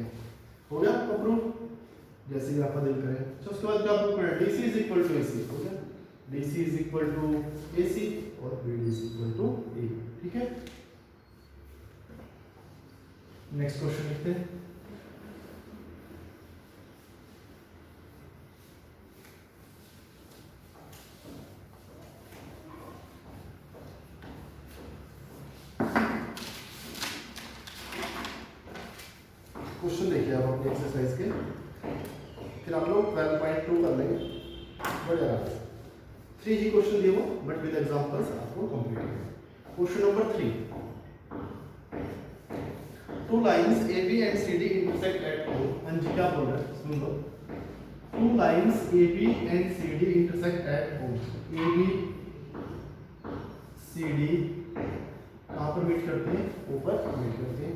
Okay, हो गया आपका प्रूफ, जैसे कि आपका दिल करे। तो उसके बाद क्या प्रूफ करना है, DC is equal to AC, हो गया, DC is equal to AC और BD is equal to A, ठीक है। नेक्स्ट क्वेश्चन लिखते हैं। क्वेश्चन देखिए आप अपनी एक्सरसाइज के, फिर आप लोग 12.2 कर लेंगे बड़े आराम से। 3 ही क्वेश्चन दिए वो, बट विद एग्जांपल्स आपको कंप्लीट करना। Question number 3, two lines AB and CD intersect at O। Anji क्या बोल रहा है, सुन लो। Two lines AB and CD intersect at O। AB CD कहाँ पर मीट करते हैं, ऊपर मीट करते हैं।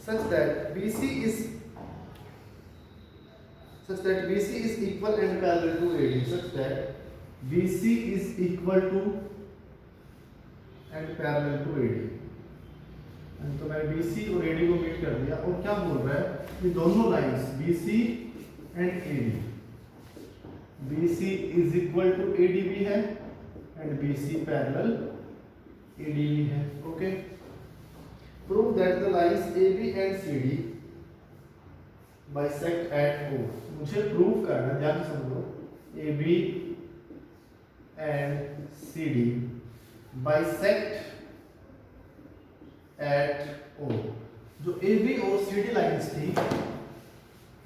such that BC is equal and parallel to AD, such that BC is equal to and parallel to AD। तो मैंने BC और AD को मीट कर दिया, और क्या बोल रहा है, ये दोनों lines BC and AD, BC is equal to AD भी है एंड BC parallel AD भी है। Okay, prove that the lines AB and CD bisect at O। मुझे प्रूव करना, ध्यान से समझो, AB and CD bisect at O। जो AB और CD लाइंस थी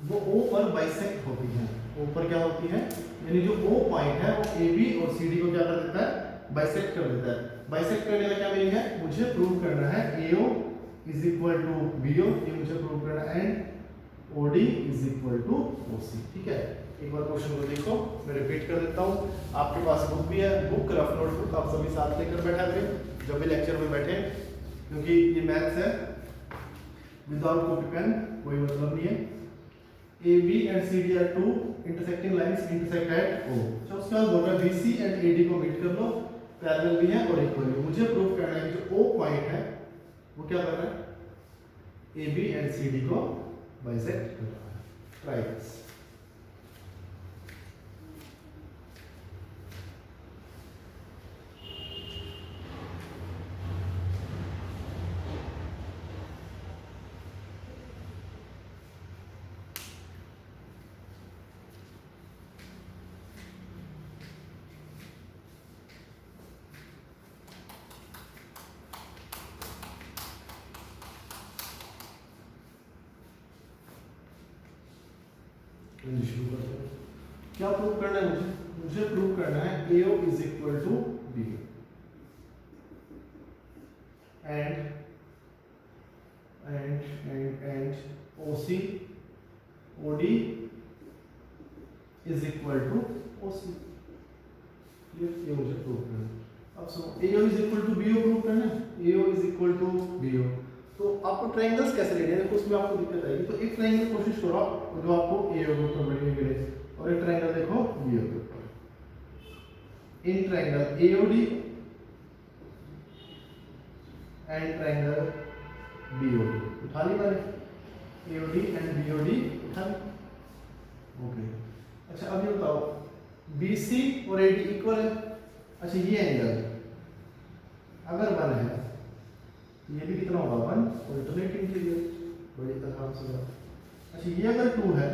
वो O पर बाइसेक्ट होती हैं। O पर क्या होती है, यानी जो O पॉइंट है वो AB और CD को क्या कर देता है, बाइसेक्ट कर देता है। बाइसेक्ट करने का क्या मीनिंग है, मुझे प्रूव करना है AO is equal to BO, ये मुझे प्रूव करना है, and OD is equal to OC, ठीक है। एक बार क्वेश्चन को देखो, मैं रिपीट कर देता हूँ। आपके पास बुक भी है, बुक रफ नोटबुक आप सभी साथ लेकर बैठा करें जब भी लेक्चर में बैठे, क्योंकि ये मैथ्स है, विदाउट कॉपी पेन कोई मतलब नहीं है। AB and CD are two intersecting lines intersect at O। तो उसके बाद बोल रहा है BC एंड AD को मीट कर लो, पैरेलल भी है और इक्वल भी। मुझे प्रूव करना है कि जो O पॉइंट है वो क्या कर रहा है, AB एंड CD को बाइसेक्ट कर रहा है। Try this. शुरू करते हैं। क्या प्रूव करना है मुझे प्रूव करना है AO is equal to BO and OC OD is equal to OC। ये मुझे प्रूव करना है। अब सुनो, AO is equal to BO prove करना है, AO is equal to BO। तो आपको ट्रायंगल्स कैसे लेने हैं, उसमें आपको दिक्कत आएगी। तो एक ट्रायंगल कोशिश करो आप जो आपको AO के ऊपर मिले, और एक ट्रायंगल देखो BO के ऊपर। In triangle AOD and triangle BOD उठा ली मैंने, AOD एंड BOD उठा ली। ओके, अच्छा अब ये बताओ BC और AD इक्वल है। अच्छा ये एंगल अगर 1 है, ये भी कितना होगा 1, अल्टरनेटिंग के लिए बड़ी आराम से बात। अच्छा ये अगर 2 है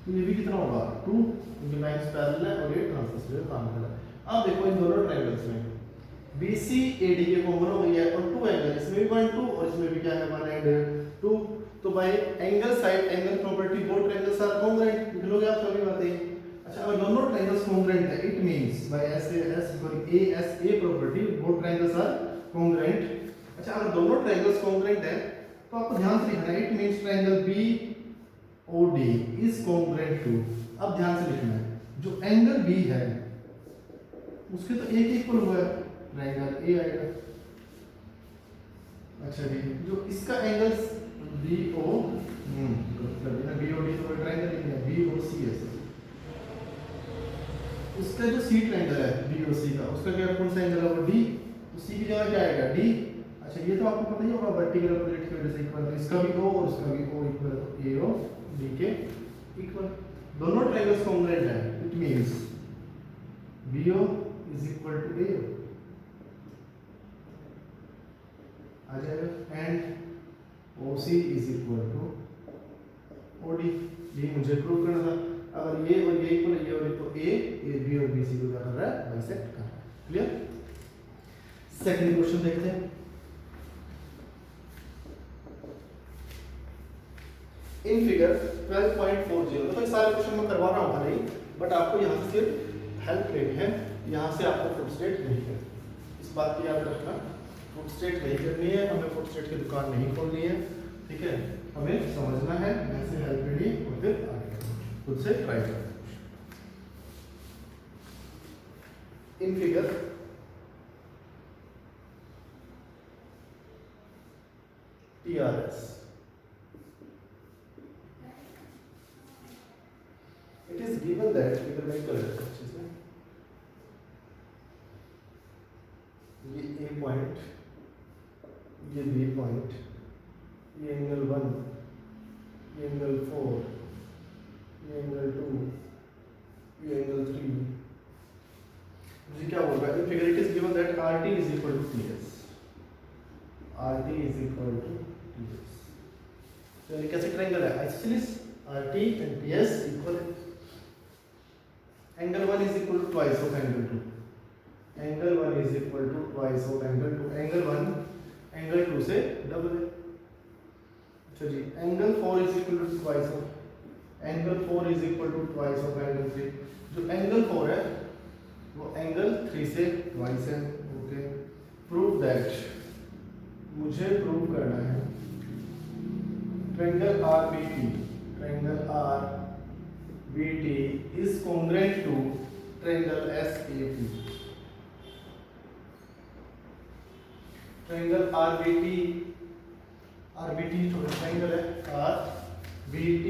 तो ये भी कितना होगा 2, क्योंकि लाइंस पैरेलल है और ये ट्रांसवर्सल काम कर रहा है। अब देखो इन दोनों ट्रायंगल्स में BC AD के कॉमन हो गई है, और 2 एंगल, इसमें भी 1 2 और इसमें भी क्या है 1 एंड 2। तो by angle side angle property both triangles are congruent, लिख लोगे आप सभी बातें। अच्छा अगर दोनों ट्रायंगल्स कॉन्ग्रुएंट है, it means by ASA property both triangles are congruent. अच्छा अगर दोनों ट्रायंगल्स कॉन्ग्रुएंट है तो आपको ध्यान से लिखना है, it means triangle BOD is congruent to. अब ध्यान से लिखना है, जो एंगल B है उसके तो एक इक्वल हुआ है, ट्रायंगल A आएगा। अच्छा जी, जो इसका एंगल BOD तो ट्रायंगल नहीं है, BOC है। उसका जो C ट्रायंगल है BOC का, उसका क्या कौन सा एंगल है वो D, तो C की जगह क्या आएगा D। अच्छा ये तो आपको पता ही होगा, वर्टिकल अपोजिट की वजह से इक्वल है, इसका भी ओ और इसका भी ओ इक्वल है, तो ए और बी के इक्वल, दोनों ट्रायंगल्स कॉन्ग्रुएंट हैं, it means BO is equal to AO आ जाएगा, and OC is equal to OD, ये मुझे प्रूव करना था। अगर ये और ये इक्वल है, ये और ये, तो A B और BC को क्या कर रहा है, बाइसेक्ट कर रहा है। क्लियर? सेकंड क्वेश्चन देखते हैं। इन फिगर 12.40, तो सारे क्वेश्चन मैं करवा रहा हूँ नहीं, बट आपको यहाँ से सिर्फ हेल्प लेनी है, यहाँ से आपको फुटस्टेट नहीं करनी, इस बात की याद रखना, फुटस्टेट नहीं करनी है, हमें फुटस्टेट की दुकान नहीं खोलनी है, ठीक है, हमें समझना है, यहाँ से हेल्प लेनी है और फिर आगे खुद से ट्राई करना। In figure TRS, it is given that इधर मैं कर रहा हूँ चीज़ में, ये A पॉइंट, ये B पॉइंट, ये एंगल 1, ये एंगल 4, ये एंगल 2, ये एंगल 3, मुझे क्या बोल रहा है, figure it is given that RT is equal to TS, RT is equal to TS, तो ये कैसे ट्रायंगल है, isosceles, RT and TS equal है, angle 1 is equal to twice of angle 2, angle 1 is equal to twice of angle 2, angle 1 angle 2 से double है। अच्छा जी, angle 4 is equal to twice of, angle 4 is equal to twice of angle 3, जो angle 4 है वो angle 3 से twice है। Okay, prove that, मुझे प्रूव करना है triangle RBT, triangle RBT is congruent to triangle SAP, triangle RBT triangle है, RBT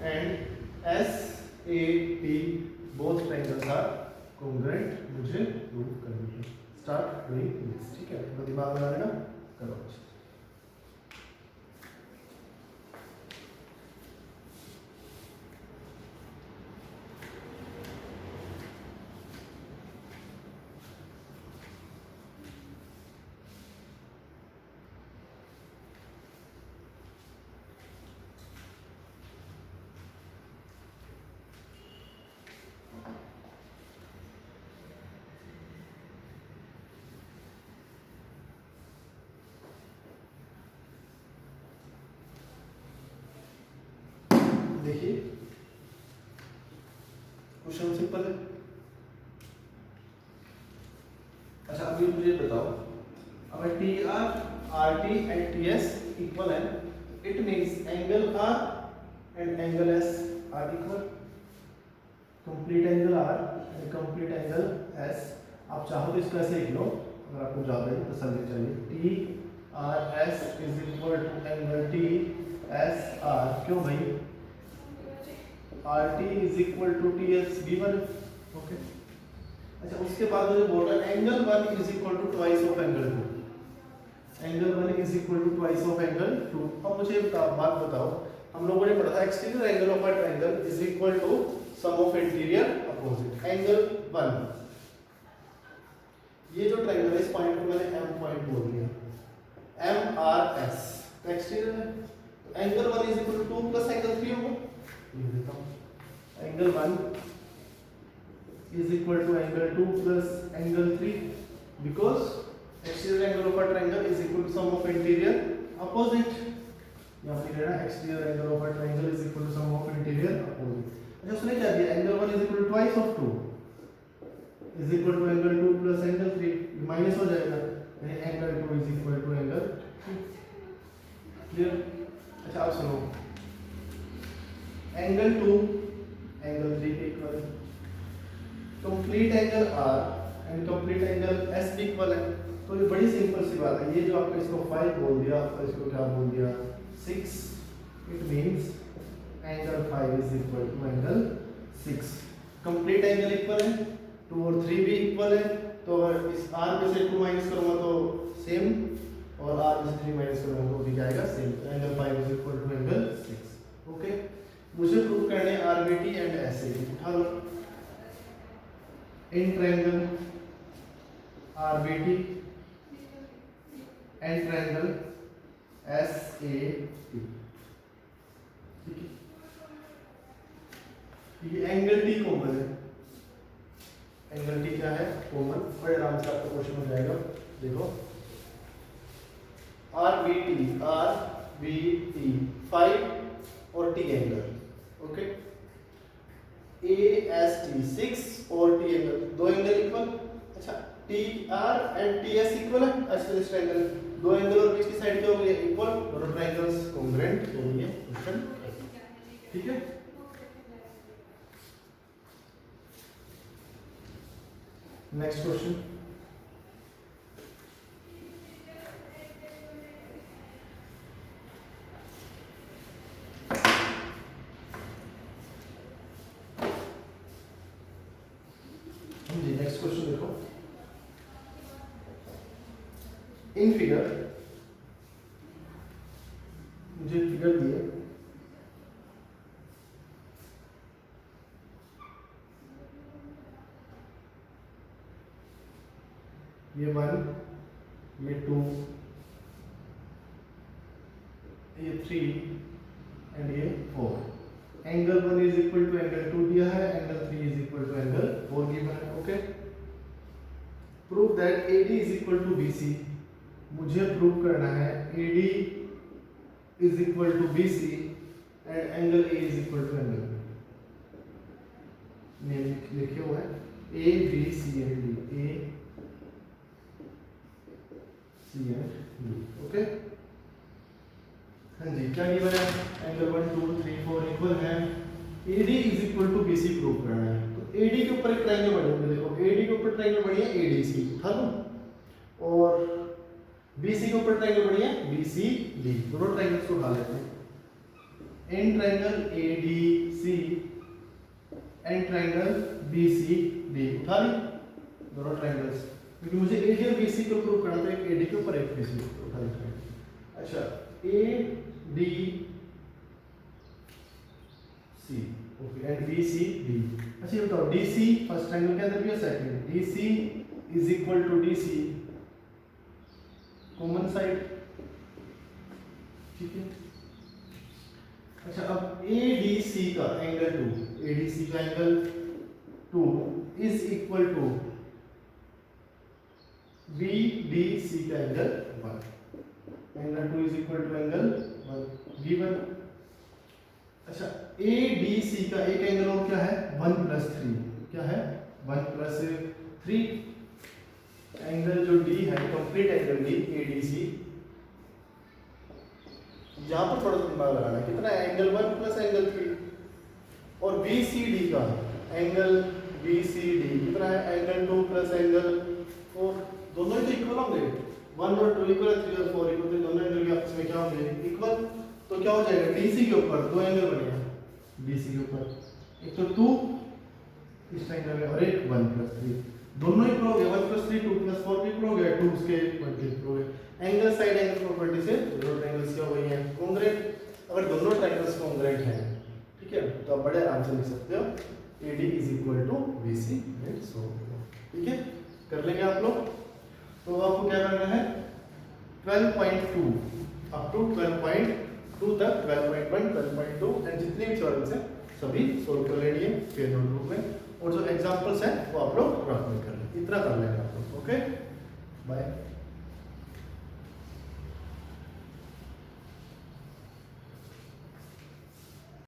and SAP both triangles are congruent, मुझे प्रूव करनी है। स्टार्ट डूइंग दिस, ठीक है, तो दिमाग में आएगा, करो। देखिए क्वेश्चन सिंपल है। अच्छा अभी मुझे बताओ, अगर TR, RT and TS equal है, it means angle R and angle S are equal, complete angle R and complete angle S। आप चाहो तो इसको ऐसे लिख लो, अगर आपको ज्यादा ही तसल्ली चाहिए, TRS is equal to angle TSR, क्यों भाई, RT is equal to TS given, okay. अच्छा उसके बाद मुझे बोल रहा है angle 1 is equal to twice of angle 2, angle 1 is equal to twice of angle 2। अब मुझे एक बात बताओ, हम लोगों ने पढ़ा था exterior angle of a triangle is equal to sum of interior opposite, angle 1, ये जो ट्रायंगल है इस पॉइंट को मैंने M पॉइंट बोल दिया, MRS, तो एक्सटीरियर है, तो angle 1 is equal to 2 plus angle 3 होगा, ये देता हूं, angle 1 is equal to angle 2 plus angle 3 because exterior angle of a triangle is equal to sum of interior opposite, यहाँ पे कहना exterior angle of a triangle is equal to sum of interior opposite। अच्छा उसने क्या दिया, angle 1 is equal to twice of 2 is equal to angle 2 plus angle 3, minus हो जाएगा, यानी angle 2 is equal to angle 3, clear. अच्छा अब सुनो, angle 2 angle 3 के इक्वल है, complete angle R and complete angle S equal है, तो ये बड़ी सिंपल सी बात है, ये जो आपने इसको 5 बोल दिया और इसको क्या बोल दिया 6, it means angle 5 is equal to angle 6, complete angle equal है, 2 और 3 भी इक्वल है, तो अगर इस R में से 2 माइनस करूंगा तो सेम, और आर में से 3 माइनस करूंगा तो भी क्या आएगा same, angle 5 is equal to angle 6। Okay, मुझे प्रूव करने आरबीटी एंड एसए, उठा लो in triangle RBT and triangle SAT. ठीक है, ये एंगल टी कॉमन है, एंगल टी क्या है कॉमन, बड़े आराम से आपका क्वेश्चन हो जाएगा। देखो आरबीटी 5 और टी एंगल, ओके, एएसटी 6 और टी एंगल, दो एंगल इक्वल। अच्छा, T R and T S equal है, आइसोसेलेस ट्रायंगल, दो एंगल और बीच की साइड क्या हो गई इक्वल, दोनों ट्रायंगल्स कॉन्ग्रुएंट हो गई है क्वेश्चन। ठीक है, नेक्स्ट क्वेश्चन, जी नेक्स्ट क्वेश्चन देखो, इन फिगर, मुझे फिगर दिए, ये 1, ये 2, ये 3 एंड ये 4। Angle 1 is equal to angle 2 दिया है, angle 3 is equal to angle 4 given है। Okay, prove that AD is equal to BC, मुझे प्रूव करना है AD is equal to BC and angle A is equal to angle B। ये लिखे हुआ है A B C and D, A C and D। Okay, हाँ जी, क्या गिवन है, एंगल 1 2 3 4 इक्वल है, AD is equal to BC prove करना है। तो AD के ऊपर एक ट्रायंगल बनी है, देखो AD के ऊपर ट्रायंगल बनी है ADC, उठा लो, और BC के ऊपर ट्रायंगल बनी है BCD, दोनों ट्रायंगल्स को उठा लेते हैं। In triangle ADC and triangle BCD, उठा ली दोनों ट्रायंगल्स, क्योंकि मुझे AD और BC को प्रूव करना था, एक AD के ऊपर एक BC को उठा लेते हैं। अच्छा, ADC, ओके, एंड BCD। अच्छा ये बताओ DC फर्स्ट ट्रायंगल के अंदर भी है, second, DC is equal to DC common side. ठीक है, अच्छा अब ADC का एंगल 2, ADC का angle 2 is equal to BDC का angle 1, angle 2 is equal to angle 1 given. अच्छा, ADC का एक एंगल और क्या है 1 + 3, क्या है 1 + 3, एंगल जो D है कंप्लीट एंगल D ADC, यहां पर थोड़ा सा दिमाग लगाना है, कितना है एंगल 1 + एंगल 3, और BCD का एंगल BCD कितना है एंगल 2 + एंगल 4, दोनों ही तो इक्वल होंगे, 1 और 2 इक्वल है, 3 और 4 इक्वल, तो दोनों एंगल के आपस में क्या होंगे इक्वल। तो क्या हो जाएगा, DC के ऊपर दो एंगल बने हैं, BC के ऊपर एक तो 2 इस ट्रायंगल में और एक 1 + 3, दोनों इक्वल हो गए, 1 + 3 2 + 4 भी इक्वल हो गया, 2 उसके 1 के इक्वल हो गए। एंगल साइड एंगल प्रॉपर्टी से दोनों ट्रायंगल्स क्या हो गई हैं कॉन्ग्रुएंट। अगर दोनों ट्रायंगल्स कॉन्ग्रुएंट हैं, ठीक है, तो आप बड़े आराम से लिख सकते हो AD is equal to BC and so. ठीक है, कर लेंगे आप लोग। तो आपको क्या करना है 12.2 अप टू 12.2 तक, 12.1 12.2 एंड जितने भी थ्योरम्स हैं सभी सोल्व कर लेनी है फिर नोटबुक में, और जो एग्जांपल्स हैं वो आप लोग रफ में कर लें, इतना कर लेंगे आप लोग। Okay, bye.